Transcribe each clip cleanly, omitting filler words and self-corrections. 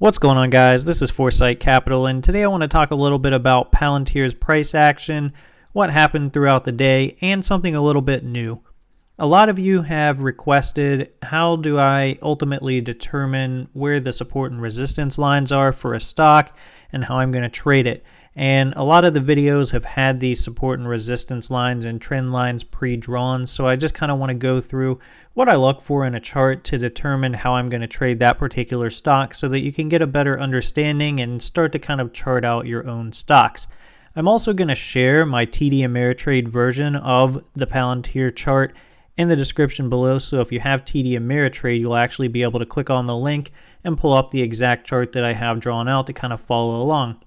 What's going on, guys? This is Foresight Capital, and today I want to talk a little bit about Palantir's price action, what happened throughout the day, and something a little bit new. A lot of you have requested how do I ultimately determine where the support and resistance lines are for a stock and how I'm going to trade it. And a lot of the videos have had these support and resistance lines and trend lines pre-drawn, so I just kind of want to go through what I look for in a chart to determine how I'm going to trade that particular stock so that you can get a better understanding and start to kind of chart out your own stocks. I'm also going to share my TD Ameritrade version of the Palantir chart in the description below, so if you have TD Ameritrade, you'll actually be able to click on the link and pull up the exact chart that I have drawn out to kind of follow along.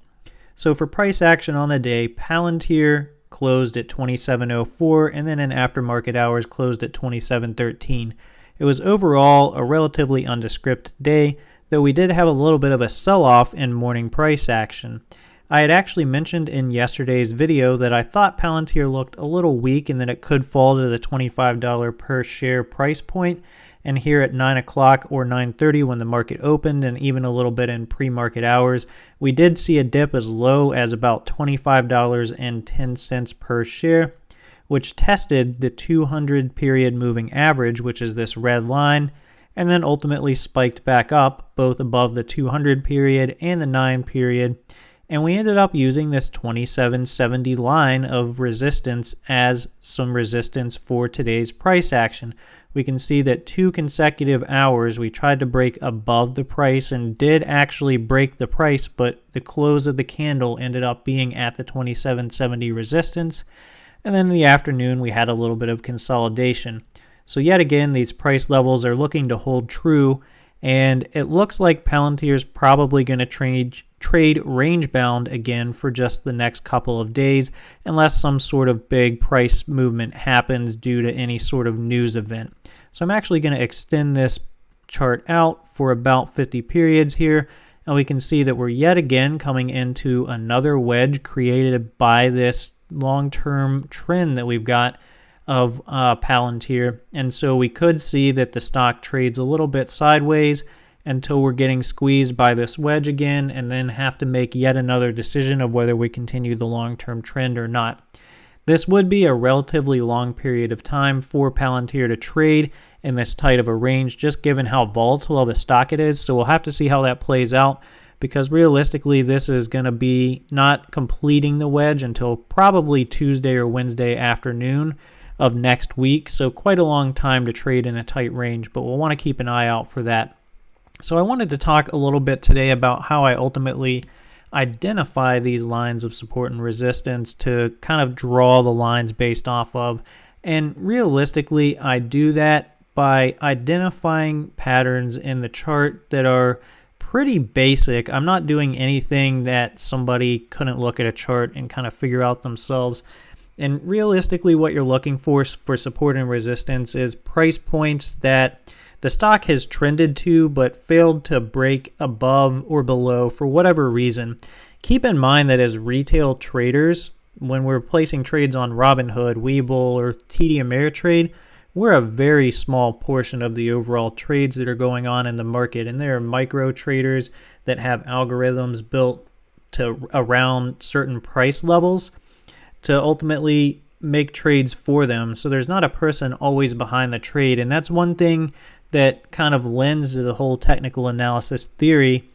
So for price action on the day, Palantir closed at 27.04 and then in aftermarket hours closed at 27.13. It was overall a relatively undescript day, though we did have a little bit of a sell-off in morning price action. I had actually mentioned in yesterday's video that I thought Palantir looked a little weak and that it could fall to the $25 per share price point. And here at 9 o'clock or 9:30 when the market opened, and even a little bit in pre-market hours, we did see a dip as low as about $25.10 per share, which tested the 200 period moving average, which is this red line, and then ultimately spiked back up both above the 200 period and the 9 period. And we ended up using this 27.70 line of resistance as some resistance for today's price action. We can see that 2 consecutive hours we tried to break above the price and did actually break the price, but the close of the candle ended up being at the 27.70 resistance. And then in the afternoon we had a little bit of consolidation. So yet again, these price levels are looking to hold true, and it looks like Palantir is probably going to trade range bound again for just the next couple of days, unless some sort of big price movement happens due to any sort of news event. So I'm actually going to extend this chart out for about 50 periods here, and we can see that we're yet again coming into another wedge created by this long-term trend that we've got of Palantir. And so we could see that the stock trades a little bit sideways until we're getting squeezed by this wedge again, and then have to make yet another decision of whether we continue the long-term trend or not. This would be a relatively long period of time for Palantir to trade in this tight of a range, just given how volatile of a stock it is. So we'll have to see how that plays out, because realistically this is going to be not completing the wedge until probably Tuesday or Wednesday afternoon of next week. So quite a long time to trade in a tight range, but we'll want to keep an eye out for that. So I wanted to talk a little bit today about how I ultimately identify these lines of support and resistance to kind of draw the lines based off of. And realistically, I do that by identifying patterns in the chart that are pretty basic. I'm not doing anything that somebody couldn't look at a chart and kind of figure out themselves. And realistically, what you're looking for support and resistance is price points that the stock has trended to but failed to break above or below for whatever reason. Keep in mind that as retail traders, when we're placing trades on Robinhood, Webull, or TD Ameritrade, we're a very small portion of the overall trades that are going on in the market. And there are micro traders that have algorithms built to around certain price levels to ultimately make trades for them. So there's not a person always behind the trade. And that's one thing that kind of lends to the whole technical analysis theory,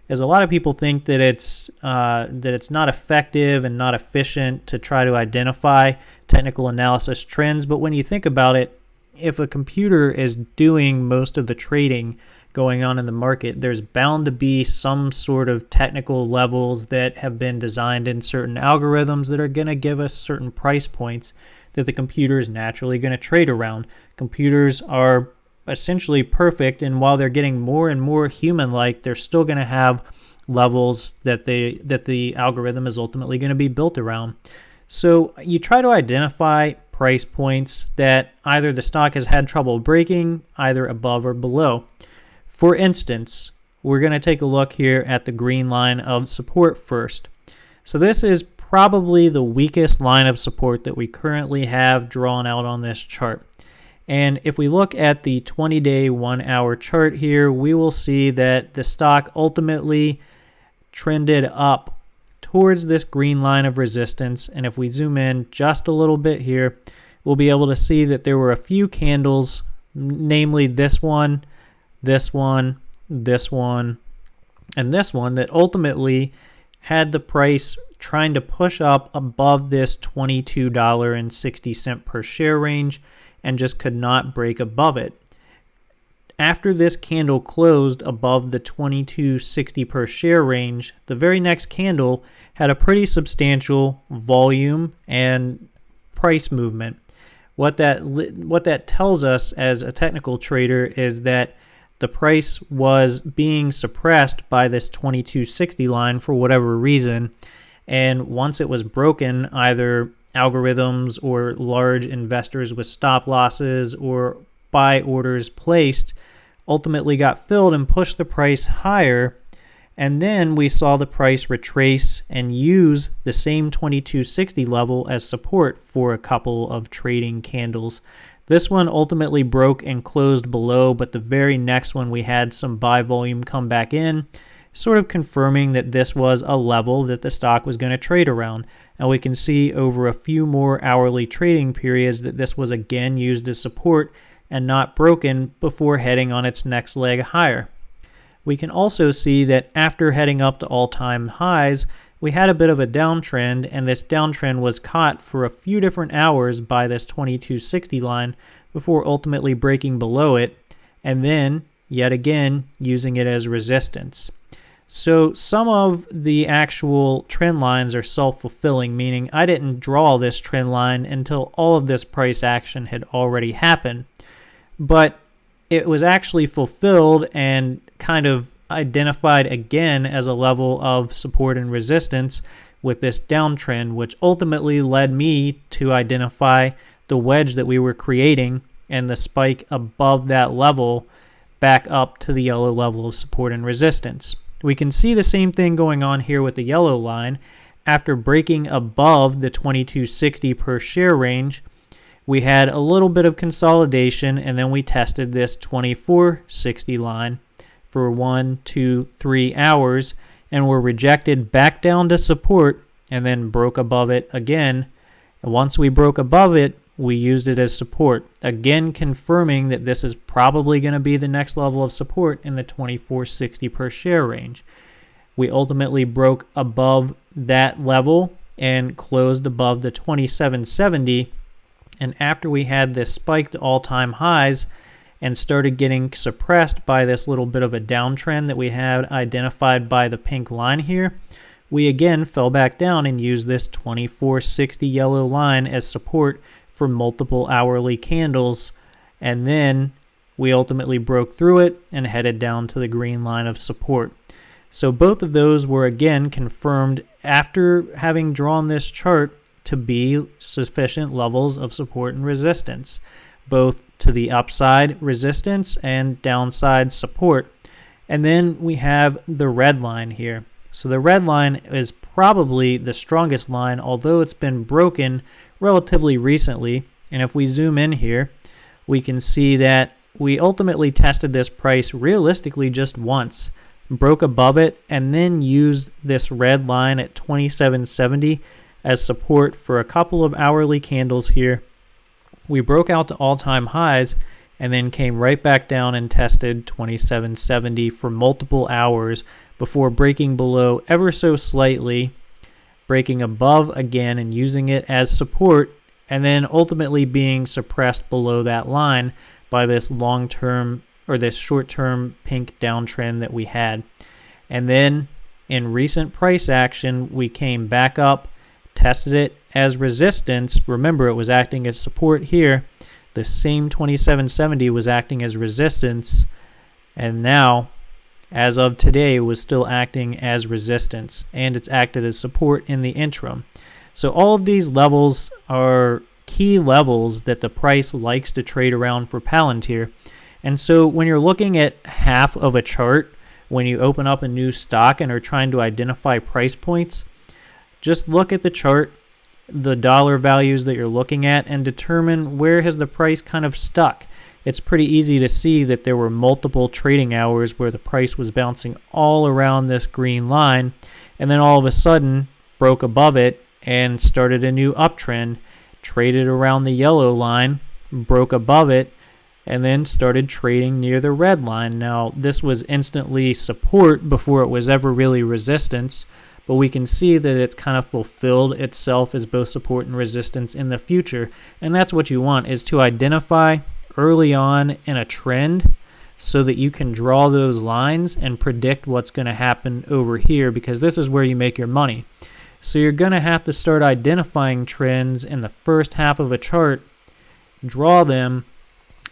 is a lot of people think that it's not effective and not efficient to try to identify technical analysis trends. But when you think about it, if a computer is doing most of the trading going on in the market, there's bound to be some sort of technical levels that have been designed in certain algorithms that are going to give us certain price points that the computer is naturally going to trade around. Computers are essentially perfect, and while they're getting more and more human-like, they're still going to have levels that the algorithm is ultimately going to be built around. So you try to identify price points that either the stock has had trouble breaking, either above or below. For instance, we're going to take a look here at the green line of support first. So this is probably the weakest line of support that we currently have drawn out on this chart. And if we look at the 20-day 1-hour chart here, we will see that the stock ultimately trended up towards this green line of resistance. And if we zoom in just a little bit here, we'll be able to see that there were a few candles, namely this one, this one, this one, and this one, that ultimately had the price trying to push up above this $22.60 per share range and just could not break above it. After this candle closed above the $22.60 per share range, the very next candle had a pretty substantial volume and price movement. What that tells us as a technical trader is that the price was being suppressed by this $22.60 line for whatever reason, and once it was broken, either algorithms or large investors with stop losses or buy orders placed ultimately got filled and pushed the price higher. And then we saw the price retrace and use the same $22.60 level as support for a couple of trading candles. This one ultimately broke and closed below, but the very next one we had some buy volume come back in, sort of confirming that this was a level that the stock was going to trade around. And we can see over a few more hourly trading periods that this was again used as support and not broken before heading on its next leg higher. We can also see that after heading up to all-time highs, we had a bit of a downtrend, and this downtrend was caught for a few different hours by this $22.60 line before ultimately breaking below it, and then, yet again, using it as resistance. So some of the actual trend lines are self-fulfilling, meaning I didn't draw this trend line until all of this price action had already happened. But it was actually fulfilled and kind of identified again as a level of support and resistance with this downtrend, which ultimately led me to identify the wedge that we were creating and the spike above that level back up to the yellow level of support and resistance. We can see the same thing going on here with the yellow line. After breaking above the $22.60 per share range, we had a little bit of consolidation, and then we tested this $24.60 line for 1, 2, 3 hours, and were rejected back down to support and then broke above it again. And once we broke above it, we used it as support, again confirming that this is probably going to be the next level of support in the $24.60 per share range. We ultimately broke above that level and closed above the $27.70. And after we had this spike to all-time highs and started getting suppressed by this little bit of a downtrend that we had identified by the pink line here, we again fell back down and used this $24.60 yellow line as support for multiple hourly candles. And then we ultimately broke through it and headed down to the green line of support. So both of those were again confirmed after having drawn this chart to be sufficient levels of support and resistance, both to the upside resistance and downside support. And then we have the red line here. So the red line is probably the strongest line, although it's been broken relatively recently. And if we zoom in here, we can see that we ultimately tested this price realistically just once, broke above it, and then used this red line at $27.70 as support for a couple of hourly candles here. We broke out to all-time highs and then came right back down and tested $27.70 for multiple hours before breaking below ever so slightly, breaking above again and using it as support, and then ultimately being suppressed below that line by this long-term or this short-term pink downtrend that we had. And then in recent price action, we came back up, tested it as resistance. Remember, it was acting as support here. The same $27.70 was acting as resistance, and now, as of today, was still acting as resistance, and it's acted as support in the interim. So all of these levels are key levels that the price likes to trade around for Palantir. And so when you're looking at half of a chart, when you open up a new stock and are trying to identify price points, just look at the chart, the dollar values that you're looking at and determine where has the price kind of stuck. It's pretty easy to see that there were multiple trading hours where the price was bouncing all around this green line, and then all of a sudden broke above it and started a new uptrend, traded around the yellow line, broke above it, and then started trading near the red line. Now, this was instantly support before it was ever really resistance, but we can see that it's kind of fulfilled itself as both support and resistance in the future. And that's what you want, is to identify early on in a trend so that you can draw those lines and predict what's going to happen over here, because this is where you make your money. So you're going to have to start identifying trends in the first half of a chart, draw them,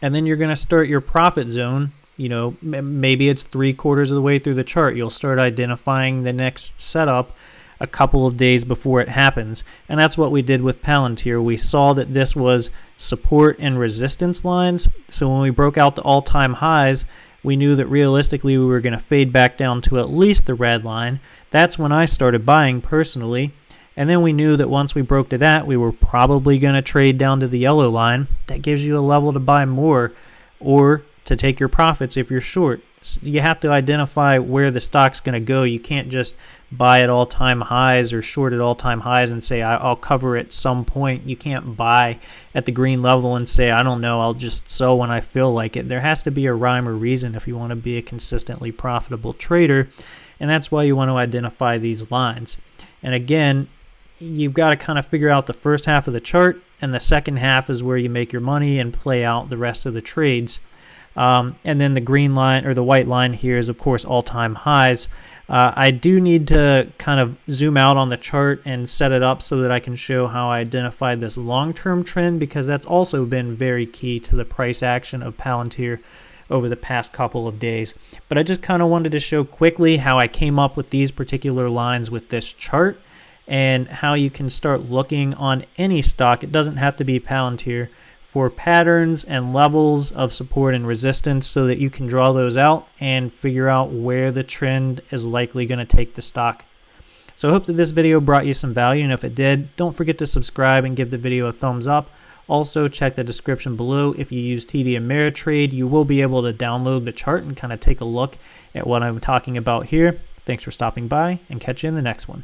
and then you're going to start your profit zone. You know, maybe it's 3/4 of the way through the chart. You'll start identifying the next setup a couple of days before it happens. And that's what we did with Palantir. We saw that this was support and resistance lines. So when we broke out the all-time highs, we knew that realistically we were going to fade back down to at least the red line. That's when I started buying personally. And then we knew that once we broke to that, we were probably going to trade down to the yellow line. That gives you a level to buy more or to take your profits if you're short. So you have to identify where the stock's going to go. You can't just buy at all-time highs or short at all-time highs and say, I'll cover at some point. You can't buy at the green level and say, I don't know, I'll just sell when I feel like it. There has to be a rhyme or reason if you want to be a consistently profitable trader, and that's why you want to identify these lines. And again, you've got to kind of figure out the first half of the chart, and the second half is where you make your money and play out the rest of the trades. And then the green line or the white line here is, of course, all-time highs. I do need to kind of zoom out on the chart and set it up so that I can show how I identified this long-term trend, because that's also been very key to the price action of Palantir over the past couple of days. But I just kind of wanted to show quickly how I came up with these particular lines with this chart and how you can start looking on any stock. It doesn't have to be Palantir, for patterns and levels of support and resistance so that you can draw those out and figure out where the trend is likely going to take the stock. So I hope that this video brought you some value, and if it did, don't forget to subscribe and give the video a thumbs up. Also, check the description below. If you use TD Ameritrade, you will be able to download the chart and kind of take a look at what I'm talking about here. Thanks for stopping by, and catch you in the next one.